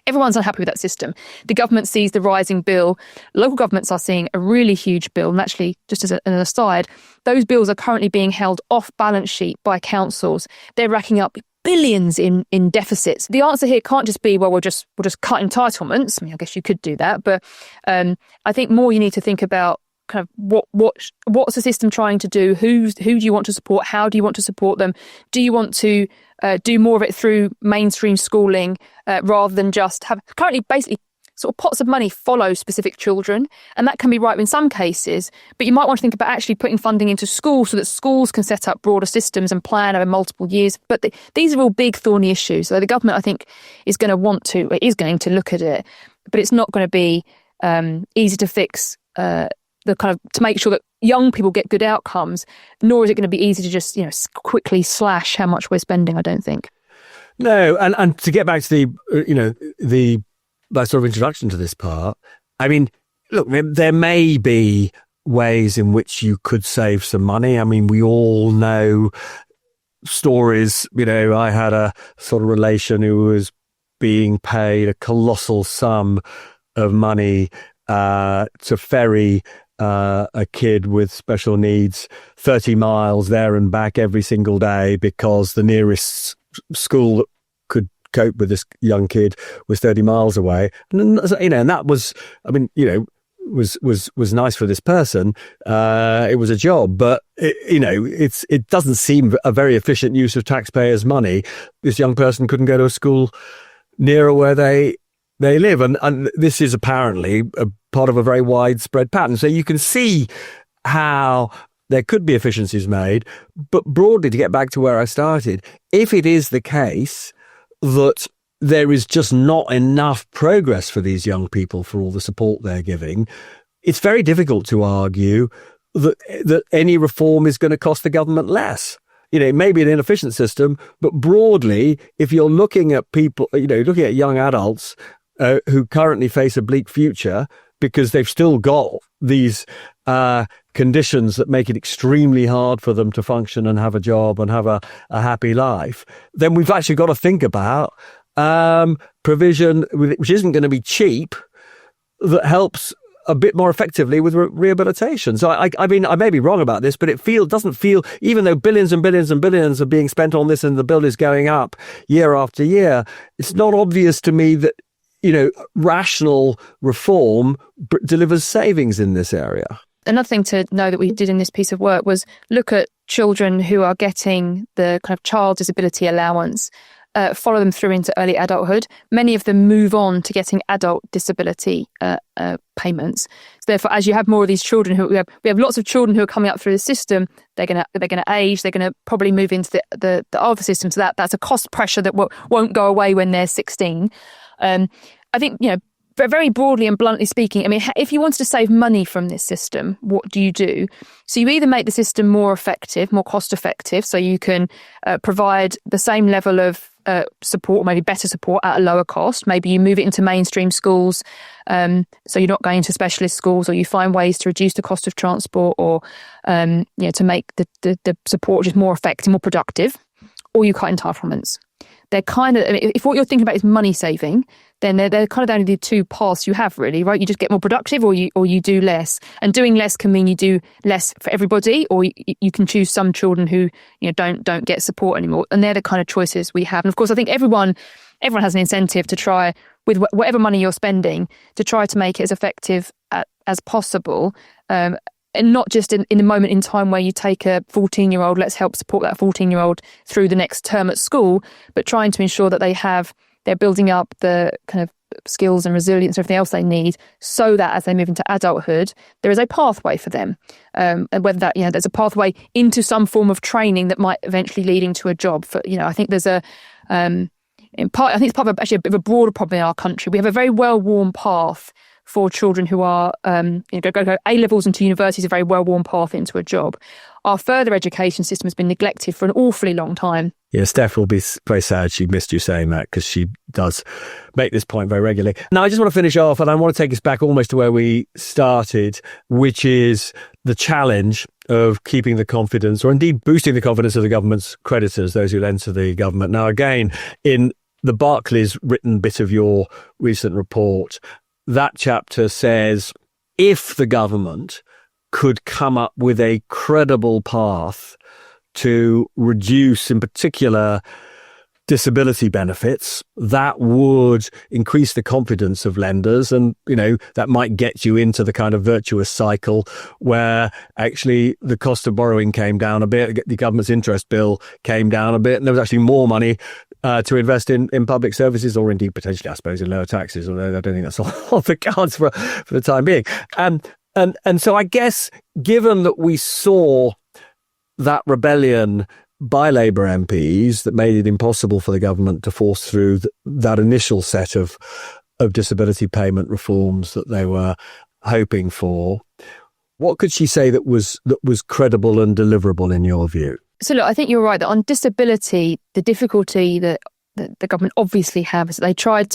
everyone's unhappy with that system. The government sees the rising bill. Local governments are seeing a really huge bill. And actually, just as an aside, those bills are currently being held off balance sheet by councils. They're racking up billions in deficits. The answer here can't just be, well, we'll just cut entitlements. I mean, I guess you could do that. But I think more you need to think about kind of what's the system trying to do? Who do you want to support? How do you want to support them? Do you want to do more of it through mainstream schooling rather than just have currently basically sort of pots of money follow specific children, and that can be right in some cases, but you might want to think about actually putting funding into schools so that schools can set up broader systems and plan over multiple years. But these are all big thorny issues. So the government, I think, is going to look at it, but it's not going to be easy to fix to make sure that young people get good outcomes, nor is it going to be easy to just quickly slash how much we're spending, I don't think. No, and to get back to the sort of introduction to this part, I mean, look, there may be ways in which you could save some money. I mean, we all know stories. I had a sort of relation who was being paid a colossal sum of money to ferry a kid with special needs 30 miles there and back every single day because the nearest school that could cope with this young kid was 30 miles away. And that was, was nice for this person. It was a job, but it doesn't seem a very efficient use of taxpayers' money. This young person couldn't go to a school nearer where they live. And this is apparently a part of a very widespread pattern. So you can see how there could be efficiencies made. But broadly, to get back to where I started, if it is the case that there is just not enough progress for these young people for all the support they're giving, it's very difficult to argue that any reform is going to cost the government less. It may be an inefficient system, but broadly, if you're looking at people, looking at young adults who currently face a bleak future because they've still got these conditions that make it extremely hard for them to function and have a job and have a happy life, then we've actually got to think about provision, which isn't going to be cheap, that helps a bit more effectively with rehabilitation. So I mean, I may be wrong about this, but it doesn't feel, even though billions and billions and billions are being spent on this and the bill is going up year after year, it's not obvious to me that rational reform delivers savings in this area. Another thing to know that we did in this piece of work was look at children who are getting the kind of child disability allowance, follow them through into early adulthood. Many of them move on to getting adult disability payments. So therefore, as you have more of these children, we have lots of children who are coming up through the system. They're going to age. They're going to probably move into the other system. So that's a cost pressure that won't go away when they're 16. I think, very broadly and bluntly speaking, I mean, if you wanted to save money from this system, what do you do? So you either make the system more effective, more cost effective, so you can provide the same level of support, or maybe better support at a lower cost. Maybe you move it into mainstream schools, so you're not going to specialist schools, or you find ways to reduce the cost of transport, or to make the support just more effective, more productive, or you cut entitlements. They're kind of, if what you're thinking about is money saving, then they're kind of only the two paths you have, really, right? You just get more productive, or you do less. And doing less can mean you do less for everybody, or you can choose some children who don't get support anymore. And they're the kind of choices we have. And of course, I think everyone has an incentive to try, with whatever money you're spending, to try to make it as effective as possible. And not just in the moment in time where you take a 14-year-old, let's help support that 14-year-old through the next term at school, but trying to ensure that they're building up the kind of skills and resilience and everything else they need, so that as they move into adulthood, there is a pathway for them. And whether that, there's a pathway into some form of training that might eventually lead into a job. I think there's in part, I think it's part of actually a bit of a broader problem in our country. We have a very well-worn path for children who are go A-levels into university is a very well-worn path into a job. Our further education system has been neglected for an awfully long time. Yeah, Steph will be very sad she missed you saying that, because she does make this point very regularly. Now, I just want to finish off, and I want to take us back almost to where we started, which is the challenge of keeping the confidence, or indeed boosting the confidence of the government's creditors, those who lend to the government. Now, again, in the Barclays written bit of your recent report, that chapter says, if the government could come up with a credible path to reduce, in particular, disability benefits, that would increase the confidence of lenders. And, that might get you into the kind of virtuous cycle where actually the cost of borrowing came down a bit, the government's interest bill came down a bit, and there was actually more money to invest in public services, or indeed potentially, I suppose, in lower taxes, although I don't think that's on the cards for the time being. And so I guess, given that we saw that rebellion by Labour MPs that made it impossible for the government to force through that initial set of disability payment reforms that they were hoping for, what could she say that was credible and deliverable in your view? So look, I think you're right that on disability, the difficulty that the government obviously have is that they tried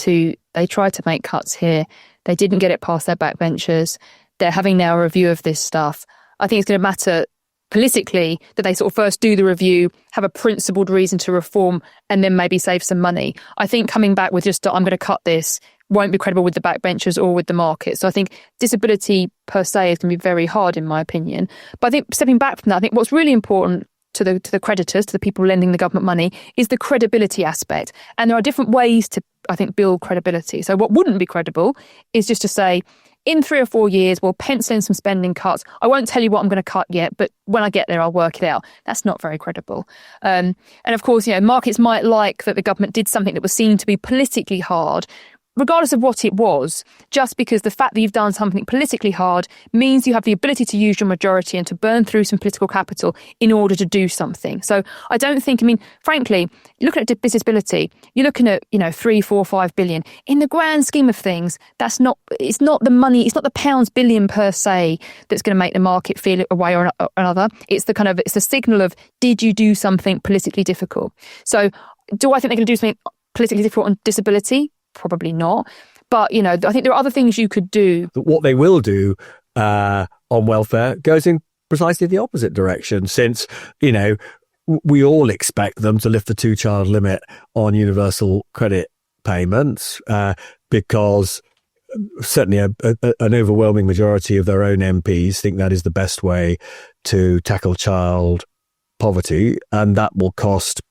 to make cuts here. They didn't get it past their backbenchers. They're having now a review of this stuff. I think it's going to matter politically that they sort of first do the review, have a principled reason to reform, and then maybe save some money. I think coming back with just, I'm going to cut this, won't be credible with the backbenchers or with the market. So I think disability per se is going to be very hard, in my opinion. But I think stepping back from that, I think what's really important to the creditors, to the people lending the government money, is the credibility aspect. And there are different ways to, I think, build credibility. So what wouldn't be credible is just to say, in 3 or 4 years, we'll pencil in some spending cuts. I won't tell you what I'm going to cut yet, but when I get there, I'll work it out. That's not very credible. And of course, markets might like that the government did something that was seen to be politically hard, regardless of what it was, just because the fact that you've done something politically hard means you have the ability to use your majority and to burn through some political capital in order to do something. So I don't think, frankly, looking at disability, you're looking at, 3, 4, 5 billion. In the grand scheme of things, it's not the money, it's not the pounds billion per se that's going to make the market feel a way or another. It's the signal of, did you do something politically difficult? So do I think they're going to do something politically difficult on disability? Probably not. But, I think there are other things you could do. What they will do on welfare goes in precisely the opposite direction, since, we all expect them to lift the 2-child limit on universal credit payments because certainly an overwhelming majority of their own MPs think that is the best way to tackle child poverty. And that will cost,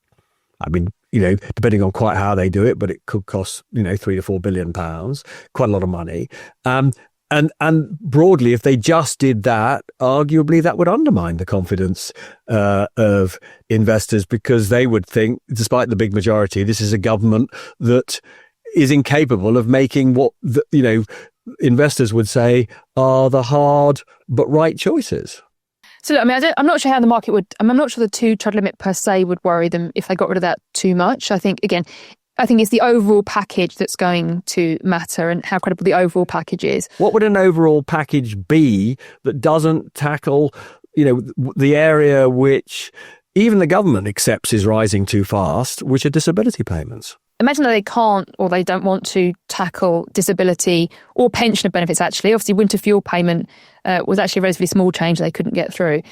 depending on quite how they do it, but it could cost, 3 to 4 billion pounds, quite a lot of money. And broadly, if they just did that, arguably that would undermine the confidence of investors, because they would think, despite the big majority, this is a government that is incapable of making what investors would say are the hard but right choices. So, I'm not sure how the market would. I'm not sure the 2-child limit per se would worry them if they got rid of that too much. I think it's the overall package that's going to matter, and how credible the overall package is. What would an overall package be that doesn't tackle, the area which even the government accepts is rising too fast, which are disability payments? Imagine that they can't or they don't want to tackle disability or pensioner benefits, actually. Obviously, winter fuel payment was actually a relatively small change they couldn't get through.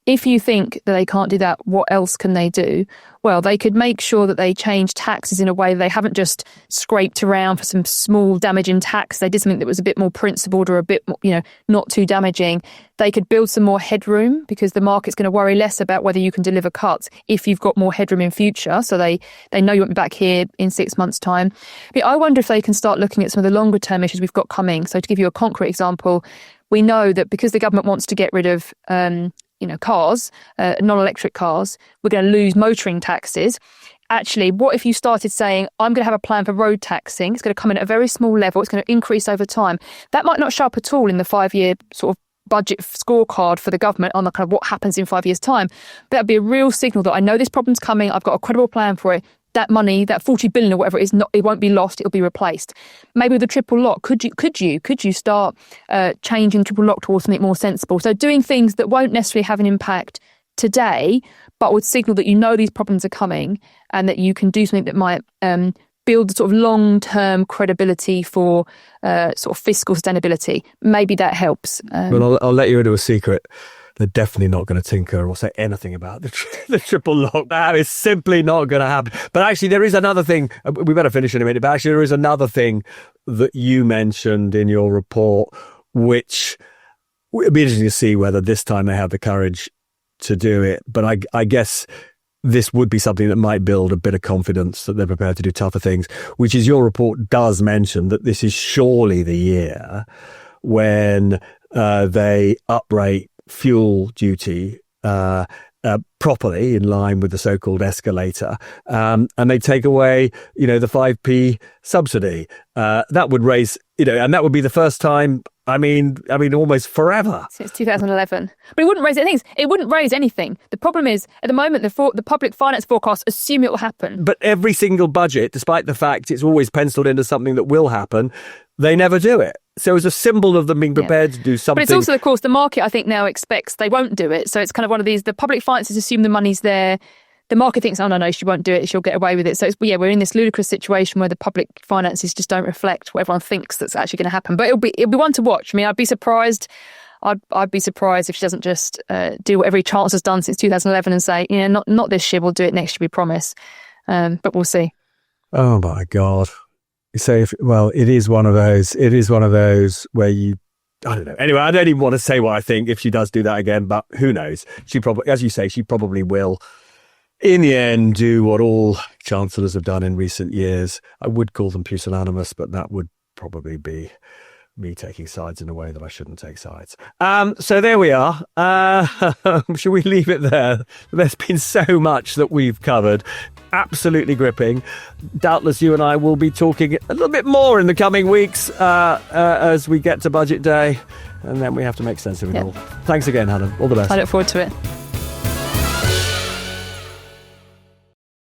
If you think that they can't do that, what else can they do? Well, they could make sure that they change taxes in a way they haven't just scraped around for some small damage in tax. They did something that was a bit more principled or a bit more, not too damaging. They could build some more headroom, because the market's going to worry less about whether you can deliver cuts if you've got more headroom in future. So they know you won't be back here in 6 months' time. I wonder if they can start looking at some of the longer term issues we've got coming. So to give you a concrete example, we know that because the government wants to get rid of cars, non-electric cars, we're going to lose motoring taxes. Actually, what if you started saying, I'm going to have a plan for road taxing? It's going to come in at a very small level. It's going to increase over time. That might not show up at all in the 5-year sort of budget scorecard for the government on the kind of what happens in 5 years' time. But that'd be a real signal that I know this problem's coming. I've got a credible plan for it. That money, that 40 billion or whatever it is, it won't be lost. It'll be replaced. Maybe with the triple lock, could you start changing triple lock towards something more sensible? So doing things that won't necessarily have an impact today, but would signal that these problems are coming, and that you can do something that might build the sort of long-term credibility for sort of fiscal sustainability. Maybe that helps. Well, I'll let you into a secret. They're definitely not going to tinker or say anything about the triple lock. That is simply not going to happen. But actually, there is another thing. We better finish in a minute. But actually, there is another thing that you mentioned in your report, which it'd be interesting to see whether this time they have the courage to do it. But I guess this would be something that might build a bit of confidence that they're prepared to do tougher things, which is, your report does mention that this is surely the year when they uprate fuel duty properly in line with the so-called escalator, and they take away, the 5p subsidy. That would raise, and that would be the first time. I mean, almost forever since 2011. But it wouldn't raise anything. It wouldn't raise anything. The problem is, at the moment, the public finance forecasts assume it will happen. But every single budget, despite the fact it's always penciled into something that will happen, they never do it. So as a symbol of them being prepared to do something. But it's also, of course, the market, I think, now expects they won't do it. So it's kind of one of these, the public finances assume the money's there. The market thinks, oh, no, she won't do it. She'll get away with it. So, we're in this ludicrous situation where the public finances just don't reflect what everyone thinks that's actually going to happen. But it'll be one to watch. I mean, I'd be surprised. I'd be surprised if she doesn't just do what every Chancellor's done since 2011 and say, not this year, we'll do it next year, we promise. But we'll see. Oh, my God. So, it is one of those. It is one of those where I don't know. Anyway, I don't even want to say what I think if she does do that again, but who knows? She probably, as you say, she probably will, in the end, do what all chancellors have done in recent years. I would call them pusillanimous, but that would probably be me taking sides in a way that I shouldn't take sides. So there we are. Shall we leave it there? There's been so much that we've covered. Absolutely gripping. Doubtless you and I will be talking a little bit more in the coming weeks as we get to budget day, and then we have to make sense of it all. Thanks again, Helen. All the best. I look forward to it.